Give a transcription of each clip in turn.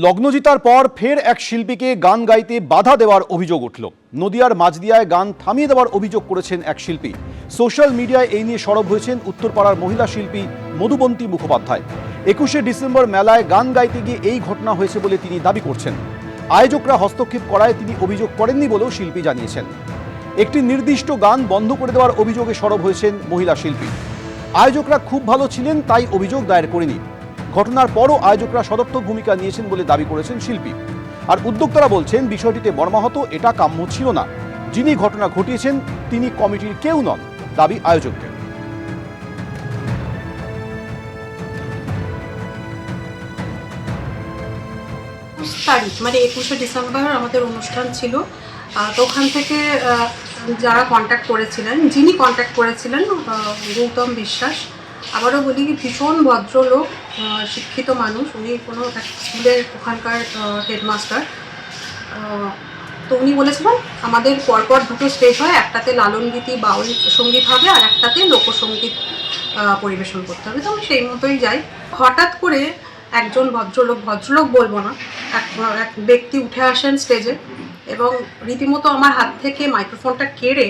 লগ্ন জিতার পর ফের এক শিল্পীকে গান গাইতে বাধা দেওয়ার অভিযোগ উঠল। নদিয়ার মাঝদিয়ায় গান থামিয়ে দেওয়ার অভিযোগ করেছেন এক শিল্পী। সোশ্যাল মিডিয়ায় এই নিয়ে সরব হয়েছেন উত্তরপাড়ার মহিলা শিল্পী মধুবন্তী মুখোপাধ্যায়। 21শে ডিসেম্বর মেলায় গান গাইতে গিয়ে এই ঘটনা হয়েছে বলে তিনি দাবি করছেন। আয়োজকরা হস্তক্ষেপ করায় তিনি অভিযোগ করেননি বলেও শিল্পী জানিয়েছেন। একটি নির্দিষ্ট গান বন্ধ করে দেওয়ার অভিযোগে সরব হয়েছেন মহিলা শিল্পী। আয়োজকরা খুব ভালো ছিলেন তাই অভিযোগ দায়ের করেনি। ঘটনার পরও আয়োজকরা সদর্থক ভূমিকা নিয়েছেন বলে দাবি করেছেন শিল্পী। আর উদ্যোক্তারা বলছেন বিষয়টিতে মর্মাহত, এটা কাম্য ছিল না। যিনি ঘটনা ঘটিয়েছেন তিনি কমিটির কেউ নন, দাবি আয়োজকদের। তারিখ মানে 21শে ডিসেম্বর আমাদের অনুষ্ঠান ছিল। তো ওখান থেকে যারা কন্ট্যাক্ট করেছিলেন, যিনি কন্ট্যাক্ট করেছিলেন গৌতম বিশ্বাস, আবারও বলি ভীষণ ভদ্রলোক, শিক্ষিত মানুষ। উনি কোনো স্কুলের ওখানকার হেডমাস্টার। তো উনি বলেছিলেন আমাদের পরপর দুটো স্টেজ হয়, একটাতে লালনগীতি বাউল সঙ্গীত হবে আর একটাতে লোকসঙ্গীত পরিবেশন করতে হবে। তো আমি সেই মতোই যাই। হঠাৎ করে একজন ভদ্রলোক বলবো না, এক ব্যক্তি উঠে আসেন স্টেজে এবং রীতিমতো আমার হাত থেকে মাইক্রোফোনটা কেড়ে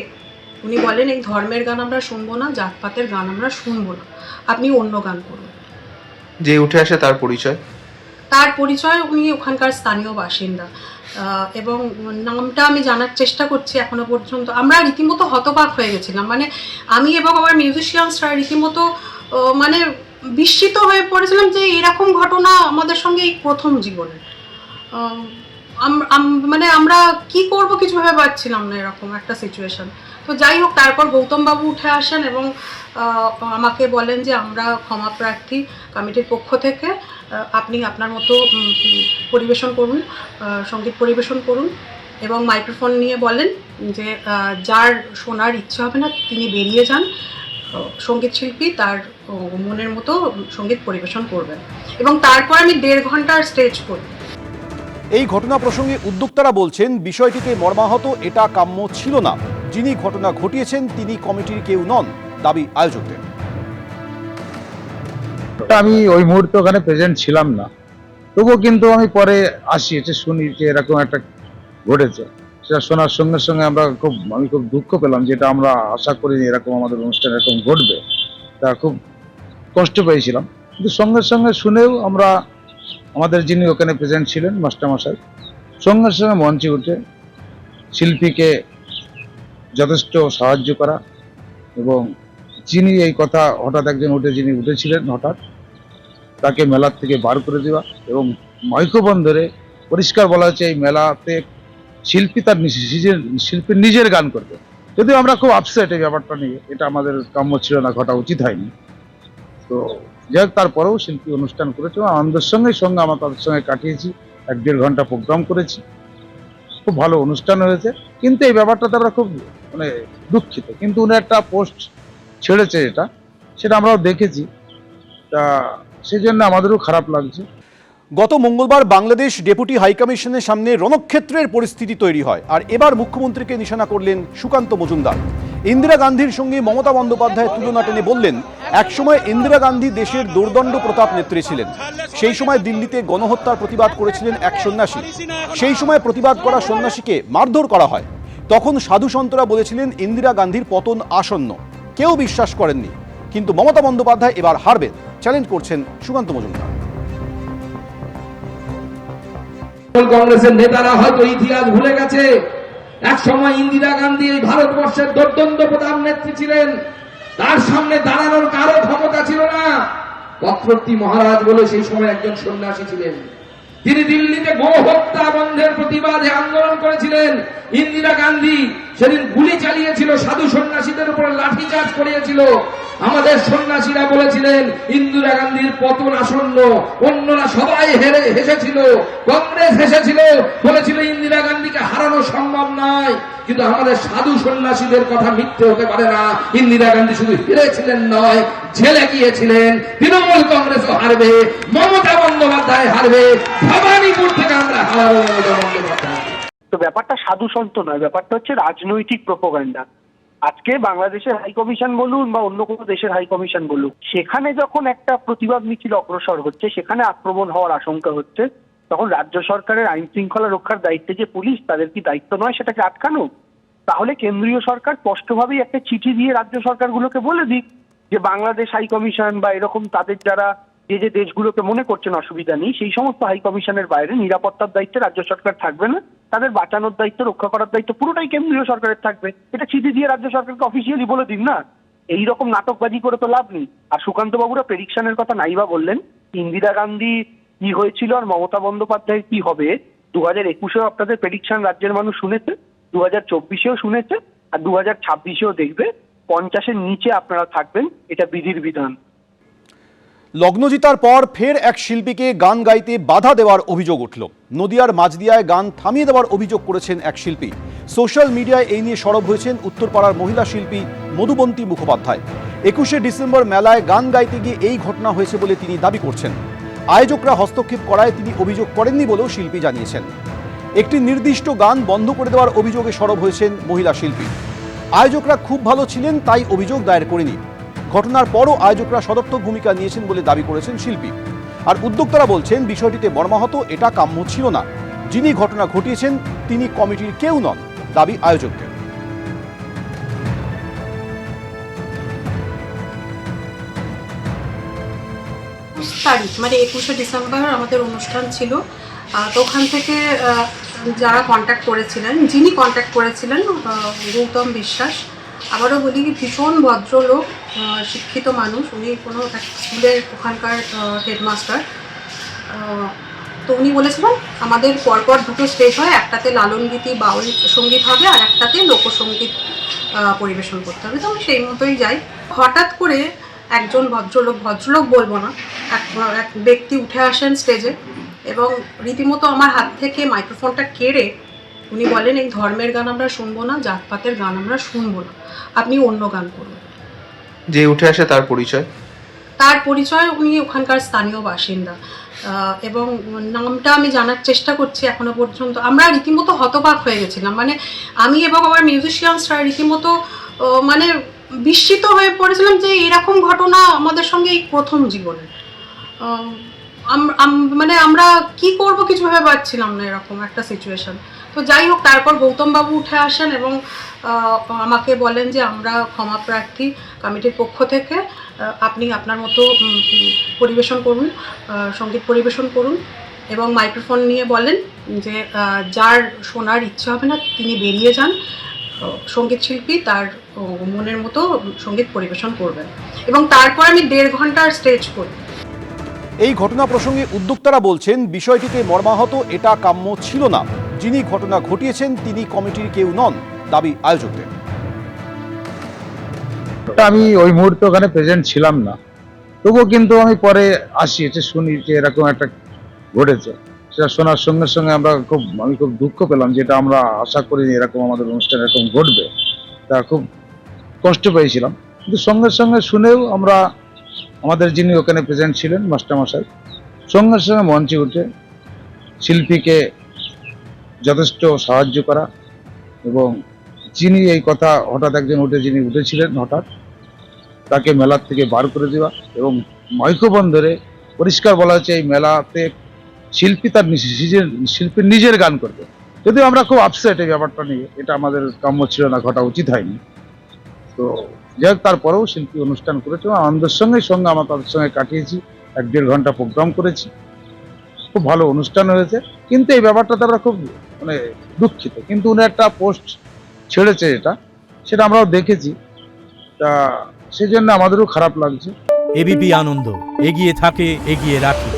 উনি বলেন, এই ধর্মের গান আমরা শুনবো না, জাতপাতের গান আমরা শুনবো না, আপনি অন্য গান করুন। যে উঠে আসে তার পরিচয় উনি ওখানকার স্থানীয় বাসিন্দা এবং নামটা আমি জানার চেষ্টা করছি। এখনো পর্যন্ত আমরা রীতিমতো হতবাক হয়ে গেছিলাম। মানে আমি এবং আমার মিউজিশিয়ানসরা রীতিমতো মানে বিস্মিত হয়ে পড়েছিলাম যে এরকম ঘটনা আমাদের সঙ্গে এই প্রথম জীবনে। মানে আমরা কি করব কিছু ভেবে পাচ্ছিলাম না, এরকম একটা সিচুয়েশন। তো যাই হোক, তারপর গৌতমবাবু উঠে আসেন এবং আমাকে বলেন যে আমরা ক্ষমা প্রার্থী কমিটির পক্ষ থেকে, আপনি আপনার মতো পরিবেশন করুন, সঙ্গীত পরিবেশন করুন। এবং মাইক্রোফোন নিয়ে বলেন যে যার শোনার ইচ্ছে হবে না তিনি বেরিয়ে যান, সঙ্গীত শিল্পী তার মনের মতো সঙ্গীত পরিবেশন করবেন। এবং তারপর আমি 1.5 ঘন্টার স্টেজ করি। এই ঘটনা প্রসঙ্গে উদ্যোক্তারা বলছেন বিষয়টিতে মর্মাহত, এটা কাম্য ছিল না। যিনি ঘটনা ঘটিয়েছেন তিনি কমিটির কেউ নন, দাবি আয়োজকদের। আমি ওই মুহূর্তে ওখানে প্রেজেন্ট ছিলাম না, তবুও কিন্তু আমি পরে আসি, এটা শুনি যে এরকম একটা ঘটেছে। সেটা শোনার সঙ্গে সঙ্গে আমি খুব দুঃখ পেলাম, যেটা আমরা আশা করিনি এরকম আমাদের অনুষ্ঠানে এরকম ঘটবে। তা খুব কষ্ট পেয়েছিলাম, কিন্তু সঙ্গে সঙ্গে শুনেও আমরা আমাদের যিনি ওখানে প্রেজেন্ট ছিলেন মাস্টারমশাই সঙ্গে সঙ্গে মঞ্চে উঠে শিল্পীকে যথেষ্ট সাহায্য করা এবং যিনি এই কথা হঠাৎ একজন যিনি উঠেছিলেন হঠাৎ তাকে মেলার থেকে বার করে দেওয়া এবং মাইক্রোফোন ধরে পরিষ্কার বলা হচ্ছে এই মেলাতে শিল্পী শিল্পীর নিজের গান করবে। যদিও আমরা খুব আপসেট এই ব্যাপারটা নিয়ে, এটা আমাদের কাম্য ছিল না, ঘটা উচিত হয়নি। তো যাই হোক, তারপরেও শিল্পী অনুষ্ঠান করেছে, আনন্দের সঙ্গে আমরা তাদের সঙ্গে কাটিয়েছি, 1.5 ঘন্টা প্রোগ্রাম করেছি, খুব ভালো অনুষ্ঠান হয়েছে। কিন্তু এই ব্যাপারটাতে আমরা খুব দুঃখিত। কিন্তু উনি একটা পোস্ট ছেড়েছে সেটা আমরাও দেখেছি, তা সেই জন্য আমাদেরও খারাপ লাগছে। গত মঙ্গলবার বাংলাদেশ ডেপুটি হাইকমিশনের সামনে রণক্ষেত্রের পরিস্থিতি তৈরি হয়। আর এবার মুখ্যমন্ত্রীকে নিশানা করলেন সুকান্ত মজুমদার। ইন্দিরা গান্ধীর সঙ্গে মমতা বন্দ্যোপাধ্যায় তুলনা টেনে বললেন, একসময় ইন্দিরা গান্ধী দেশের দুর্দণ্ড প্রতাপ নেত্রী ছিলেন। সেই সময় দিল্লিতে গণহত্যার প্রতিবাদ করেছিলেন এক সন্ন্যাসী। সেই সময় প্রতিবাদ করা সন্ন্যাসীকে মারধর করা হয়। তখন সাধু সন্তরা বলেছিলেন ইন্দিরা গান্ধীর পতন আসন্ন। কেউ বিশ্বাস করেননি। কিন্তু মমতা বন্দ্যোপাধ্যায় এবার হারবেন, চ্যালেঞ্জ করছেন সুকান্ত মজুমদার। কংগ্রেসের নেতারা হয়তো ইতিহাস ভুলে গেছে। এক সময় ইন্দিরা গান্ধী এই ভারতবর্ষের দুর্দণ্ড প্রধান নেত্রী ছিলেন, তার সামনে দাঁড়ানোর কারো ক্ষমতা ছিল না। চক্রবর্তী মহারাজ বলে সেই সময় একজন সন্ন্যাসী ছিলেন, তিনি দিল্লিতে গণহত্যা বন্ধের প্রতিবাদে আন্দোলন করেছিলেন। ইন্দিরা গান্ধী সেদিন গুলি চালিয়েছিল, সাধু সন্ন্যাসীদের উপর লাঠিচার্জ করিয়েছিল। আমাদের সন্ন্যাসীরা বলেছিলেন ইন্দিরা গান্ধীর পতন আসন্ন। অন্যরা সবাই হেসেছিল, কংগ্রেস হেসেছিল, বলেছিল ইন্দিরা গান্ধীকে হারানো সম্ভব নয়। কিন্তু আমাদের সাধু সন্ন্যাসীদের কথা মিথ্যে হতে পারে না। ইন্দিরা গান্ধী শুধু হেরেছিলেন নয়, জেলে গিয়েছিলেন। তৃণমূল কংগ্রেসও হারবে, মমতা বন্দ্যোপাধ্যায় হারবে, ভবানীপুর থেকে আমরা হারাবো মমতা বন্দ্যোপাধ্যায়। তো ব্যাপারটা সাধু সন্ত নয়, ব্যাপারটা হচ্ছে রাজনৈতিক প্রোপাগান্ডা। আজকে বাংলাদেশের হাই কমিশন বলুন বা অন্য কোনো দেশের হাই কমিশন বলুন, সেখানে যখন একটা প্রতিবাদ মিছিল অগ্রসর হচ্ছে, সেখানে আক্রমণ হওয়ার আশঙ্কা হচ্ছে, তখন রাজ্য সরকারের আইন শৃঙ্খলা রক্ষার দায়িত্বে যে পুলিশ, তাদের কি দায়িত্ব নয় সেটাকে আটকানো? তাহলে কেন্দ্রীয় সরকার স্পষ্টভাবেই একটা চিঠি দিয়ে রাজ্য সরকারগুলোকে বলে দিক যে বাংলাদেশ হাই কমিশন বা এরকম তাদের যারা যে যে দেশগুলোকে মনে করছেন অসুবিধা নেই, সেই সমস্ত হাই কমিশনের বাইরে নিরাপত্তার দায়িত্বে রাজ্য সরকার থাকবে না, তাদের বাঁচানোর দায়িত্ব, রক্ষা করার দায়িত্ব পুরোটাই কেন্দ্রীয় সরকারের থাকবে। এটা চিঠি দিয়ে রাজ্য সরকারকে অফিসিয়ালি বলে দিন না। এই রকম নাটকবাজি করে তো লাভ নেই। আর সুকান্ত বাবুরা প্রেডিকশনের কথা নাইবা বললেন, ইন্দিরা গান্ধী কি হয়েছিল আর মমতা বন্দ্যোপাধ্যায়ের কি হবে 2021-এও আপনাদের প্রেডিকশন রাজ্যের মানুষ শুনেছে, 2024-এও শুনেছে, আর 2026-এও দেখবে। 50-এর নিচে আপনারা থাকবেন, এটা বিধির বিধান। লগ্ন জিতার পর ফের এক শিল্পীকে গান গাইতে বাধা দেওয়ার অভিযোগ উঠল। নদিয়ার মাঝদিয়ায় গান থামিয়ে দেওয়ার অভিযোগ করেছেন এক শিল্পী। সোশ্যাল মিডিয়ায় এই নিয়ে সরব হয়েছেন উত্তরপাড়ার মহিলা শিল্পী মধুবন্তী মুখোপাধ্যায়। 21শে ডিসেম্বর মেলায় গান গাইতে গিয়ে এই ঘটনা হয়েছে বলে তিনি দাবি করছেন। আয়োজকরা হস্তক্ষেপ করায় তিনি অভিযোগ করেননি বলেও শিল্পী জানিয়েছেন। একটি নির্দিষ্ট গান বন্ধ করে দেওয়ার অভিযোগে সরব হয়েছেন মহিলা শিল্পী। আয়োজকরা খুব ভালো ছিলেন, তাই অভিযোগ দায়ের করেনি। ঘটনার পরও আয়োজকরা সদর্থক ভূমিকা নিয়েছেন বলে দাবি করেছেন শিল্পী। আর উদ্যোক্তারা বলছেন বিষয়টিতে মর্মাহত, এটা কাম্য ছিল না। যিনি ঘটনা ঘটিয়েছেন তিনি কমিটির কেউ নন, দাবি আয়োজকদের। তারিখ মানে 21শে ডিসেম্বর আমাদের অনুষ্ঠান ছিল। তো ওখান থেকে যারা কন্ট্যাক্ট করেছিলেন, যিনি কন্ট্যাক্ট করেছিলেন গৌতম বিশ্বাস, আবারও বলি ভীষণ ভদ্রলোক, শিক্ষিত মানুষ। উনি কোনো এক স্কুলের ওখানকার হেডমাস্টার। তো উনি বলেছিলেন আমাদের পরপর দুটো স্টেজ হয়, একটাতে লালন গীতি বাউল সঙ্গীত হবে আর একটাতে লোকসঙ্গীত পরিবেশন করতে হবে। তো আমি সেই মতোই যাই। হঠাৎ করে একজন ভদ্রলোক বলবো না, এক ব্যক্তি উঠে আসেন স্টেজে এবং রীতিমতো আমার হাত থেকে মাইক্রোফোনটা কেড়ে উনি বলেন এই ধর্মের গান আমরা শুনবো না, জাতপাতের গান আমরা শুনবো না, আপনি অন্য গান করুন। যে উঠে আসে তার পরিচয় উনি ওখানকার স্থানীয় বাসিন্দা এবং নামটা আমি জানার চেষ্টা করছি এখনো পর্যন্ত। আমরা রীতিমতো হতবাক হয়ে গেছিলাম, মানে আমি এবং আমার মিউজিশিয়ানসরা রীতিমতো মানে বিস্মিত হয়ে পড়েছিলাম যে এরকম ঘটনা আমাদের সঙ্গে এই প্রথম জীবনে। মানে আমরা কি করব কিছু ভেবে পাচ্ছিলাম না, এরকম একটা সিচুয়েশন। তো যাই হোক, তারপর গৌতম বাবু উঠে আসেন এবং আমাকে বলেন যে আমরা ক্ষমা প্রার্থী কমিটির পক্ষ থেকে, আপনি আপনার মতো পরিবেশন করুন, সঙ্গীত পরিবেশন করুন। এবং মাইক্রোফোন নিয়ে বলেন যে যার শোনার ইচ্ছা হবে না তিনি বেরিয়ে যান, সঙ্গীত শিল্পী তার মনের মতো সঙ্গীত পরিবেশন করবেন। এবং তারপর আমি 1.5 ঘন্টার স্টেজ করি। এই ঘটনা প্রসঙ্গে উদ্যোক্তারা বলছেন বিষয়টিতে মর্মাহত, এটা কাম্য ছিল না। যিনি ঘটনা ঘটিয়েছেন তিনি কমিটির কেউ নন, দাবি আয়োজকদের। আমি ওই মুহূর্তে ওখানে প্রেজেন্ট ছিলাম না, তবুও কিন্তু আমি পরে আসি, এটা শুনি যে এরকম একটা ঘটেছে। সেটা শোনার সঙ্গে সঙ্গে আমি খুব দুঃখ পেলাম, যেটা আমরা আশা করিনি এরকম আমাদের অনুষ্ঠান এরকম ঘটবে। তা খুব কষ্ট পেয়েছিলাম, কিন্তু সঙ্গে সঙ্গে শুনেও আমরা আমাদের যিনি ওখানে প্রেজেন্ট ছিলেন মাস্টারমশাই সঙ্গে সঙ্গে মঞ্চে উঠে শিল্পীকে যথেষ্ট সাহায্য করা এবং যিনি এই কথা হঠাৎ একজন যিনি উঠেছিলেন হঠাৎ তাকে মেলার থেকে বার করে দেওয়া এবং মাইক্রোফোন ধরে পরিষ্কার বলা হচ্ছে এই মেলাতে শিল্পী তার শিল্পীর নিজের গান করবে। যদিও আমরা খুব আপসেট এই ব্যাপারটা নিয়ে, এটা আমাদের কাম্য ছিল না, ঘটা উচিত হয়নি। তো যাই হোক, তারপরেও শিল্পী অনুষ্ঠান করেছে, আনন্দের সঙ্গে আমরা তাদের সঙ্গে কাটিয়েছি, 1.5 ঘন্টা প্রোগ্রাম করেছি, খুব ভালো অনুষ্ঠান হয়েছে। কিন্তু এই ব্যাপারটাতে আমরা খুব দুঃখিত। কিন্তু উনি একটা পোস্ট ছেড়েছে সেটা আমরাও দেখেছি, তা সেই জন্য আমাদেরও খারাপ লাগছে। এবিপি আনন্দ, এগিয়ে থাকে, এগিয়ে রাখে।